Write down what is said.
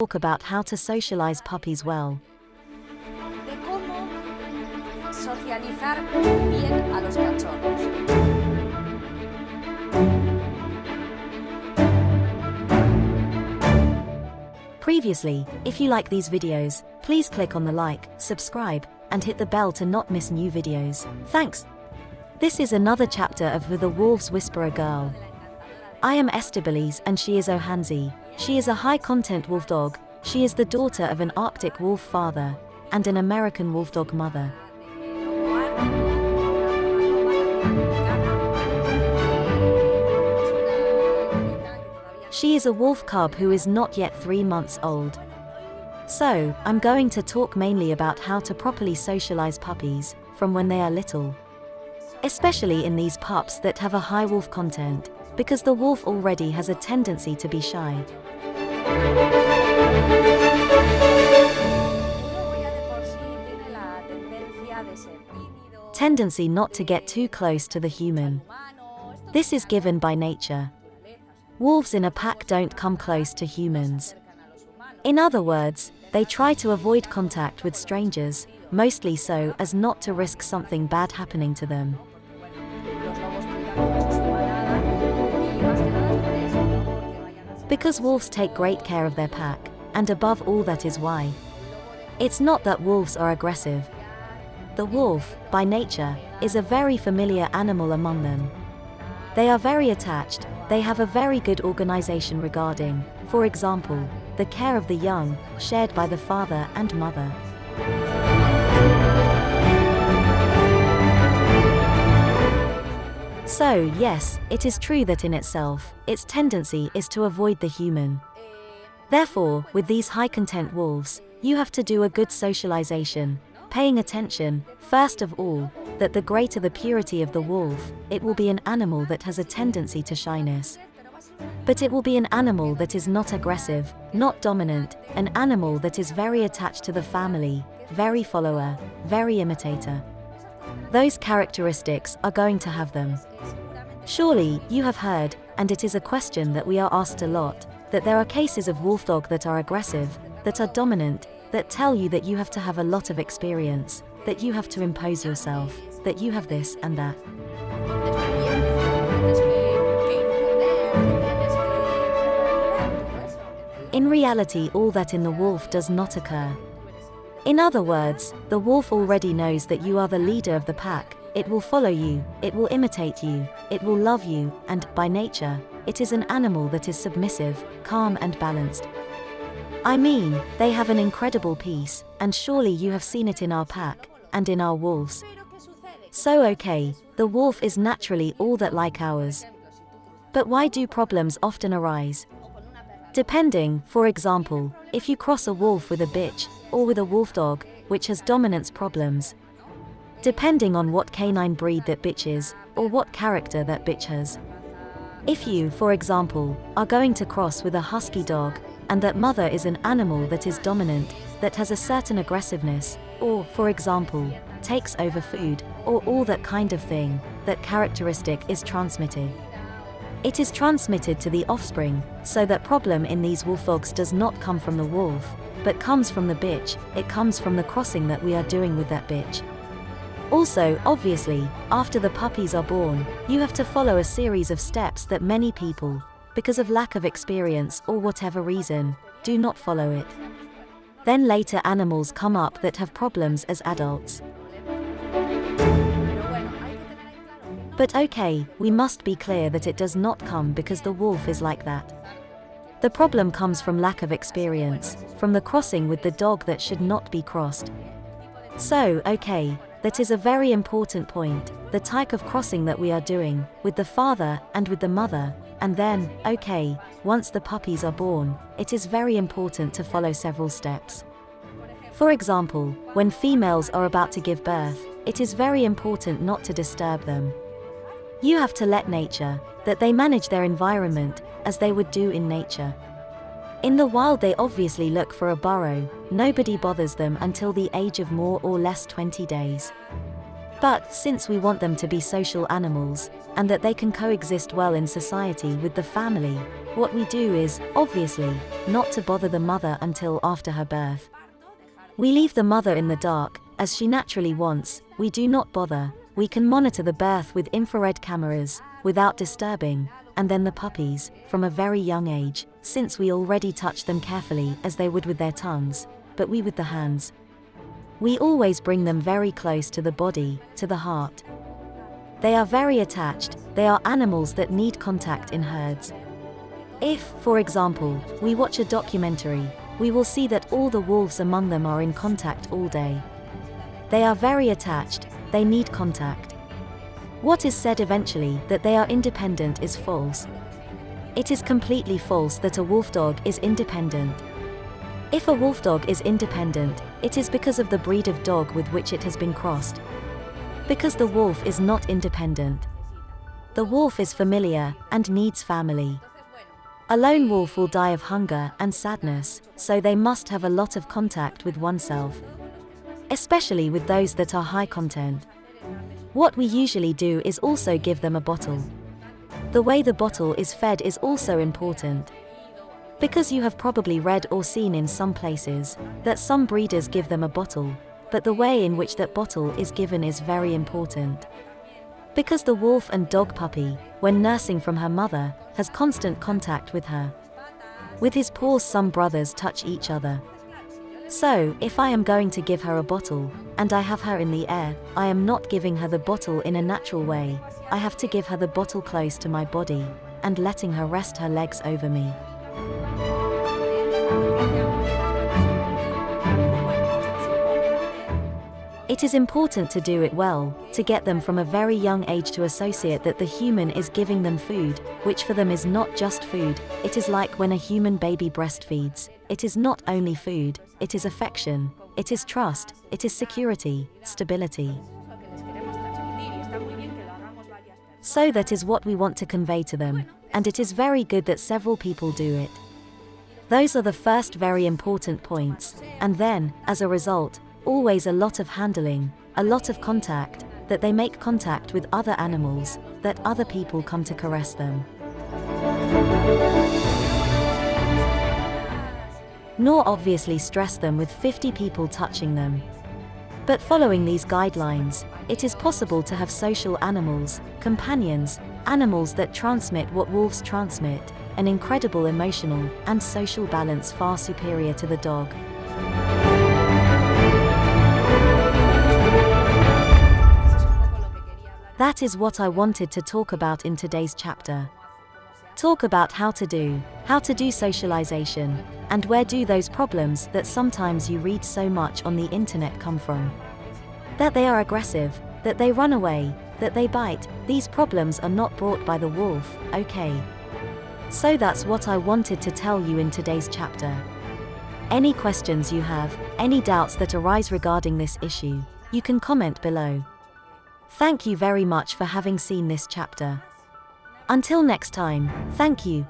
talk about how to socialize puppies well. De cómo socializar bien a los cachorros. Previously, if you like these videos, please click on the like, subscribe, and hit the bell to not miss new videos. Thanks! This is another chapter of The Wolk Whisperer Girl. I am Estebelis and she is Ohanzi. She is a high-content wolf dog. She is the daughter of an Arctic wolf father and an American wolfdog mother. She is a wolf cub who is not yet 3 months old. So, I'm going to talk mainly about how to properly socialize puppies from when they are little. Especially in these pups that have a high wolf content, because the wolf already has a tendency to be shy. Tendency not to get too close to the human. This is given by nature. Wolves in a pack don't come close to humans. In other words, they try to avoid contact with strangers, mostly so as not to risk something bad happening to them. Because wolves take great care of their pack, and above all that is why. It's not that wolves are aggressive. The wolf, by nature, is a very familiar animal among them. They are very attached, they have a very good organization regarding, for example, the care of the young, shared by the father and mother. So, yes, it is true that in itself, its tendency is to avoid the human. Therefore, with these high-content wolves, you have to do a good socialization, paying attention, first of all, that the greater the purity of the wolf, it will be an animal that has a tendency to shyness. But it will be an animal that is not aggressive, not dominant, an animal that is very attached to the family, very follower, very imitator. Those characteristics are going to have them. Surely, you have heard, and it is a question that we are asked a lot, that there are cases of wolfdog that are aggressive, that are dominant, that tell you that you have to have a lot of experience, that you have to impose yourself, that you have this and that. In reality, all that in the wolf does not occur. In other words, the wolf already knows that you are the leader of the pack, it will follow you, it will imitate you, it will love you, and, by nature, it is an animal that is submissive, calm and balanced. I mean, they have an incredible peace, and surely you have seen it in our pack, and in our wolves. So okay, the wolf is naturally all that like ours. But why do problems often arise? Depending, for example, if you cross a wolf with a bitch, or with a wolfdog, which has dominance problems. Depending on what canine breed that bitch is, or what character that bitch has. If you, for example, are going to cross with a husky dog, and that mother is an animal that is dominant, that has a certain aggressiveness, or, for example, takes over food, or all that kind of thing, that characteristic is transmitted. It is transmitted to the offspring, so that problem in these wolfdogs does not come from the wolf, but comes from the bitch, it comes from the crossing that we are doing with that bitch. Also, obviously, after the puppies are born, you have to follow a series of steps that many people, because of lack of experience or whatever reason, do not follow it. Then later animals come up that have problems as adults. But okay, we must be clear that it does not come because the wolf is like that. The problem comes from lack of experience, from the crossing with the dog that should not be crossed. So, okay, that is a very important point, the type of crossing that we are doing, with the father and with the mother, and then, okay, once the puppies are born, it is very important to follow several steps. For example, when females are about to give birth, it is very important not to disturb them. You have to let nature, that they manage their environment, as they would do in nature. In the wild they obviously look for a burrow, nobody bothers them until the age of more or less 20 days. But since we want them to be social animals, and that they can coexist well in society with the family, what we do is, obviously, not to bother the mother until after her birth. We leave the mother in the dark, as she naturally wants. We do not bother. We can monitor the birth with infrared cameras, without disturbing, and then the puppies, from a very young age, since we already touch them carefully as they would with their tongues, but we with the hands. We always bring them very close to the body, to the heart. They are very attached. They are animals that need contact in herds. If, for example, we watch a documentary, we will see that all the wolves among them are in contact all day. They are very attached, they need contact. What is said eventually that they are independent is false. It is completely false that a wolfdog is independent. If a wolfdog is independent, it is because of the breed of dog with which it has been crossed. Because the wolf is not independent. The wolf is familiar and needs family. A lone wolf will die of hunger and sadness, so they must have a lot of contact with oneself. Especially with those that are high content. What we usually do is also give them a bottle. The way the bottle is fed is also important. Because you have probably read or seen in some places that some breeders give them a bottle, but the way in which that bottle is given is very important. Because the wolf and dog puppy, when nursing from her mother, has constant contact with her. With his paws some brothers touch each other. So, if I am going to give her a bottle, and I have her in the air, I am not giving her the bottle in a natural way. I have to give her the bottle close to my body, and letting her rest her legs over me. It is important to do it well, to get them from a very young age to associate that the human is giving them food, which for them is not just food. It is like when a human baby breastfeeds. It is not only food, it is affection, it is trust, it is security, stability. So that is what we want to convey to them, and it is very good that several people do it. Those are the first very important points, and then, as a result, always a lot of handling, a lot of contact, that they make contact with other animals, that other people come to caress them. Nor obviously stress them with 50 people touching them. But following these guidelines, it is possible to have social animals, companions, animals that transmit what wolves transmit, an incredible emotional and social balance far superior to the dog. That is what I wanted to talk about in today's chapter. Talk about how to do socialization, and where do those problems that sometimes you read so much on the internet come from. That they are aggressive, that they run away, that they bite, these problems are not brought by the wolf, okay? So that's what I wanted to tell you in today's chapter. Any questions you have, any doubts that arise regarding this issue, you can comment below. Thank you very much for having seen this chapter. Until next time, thank you.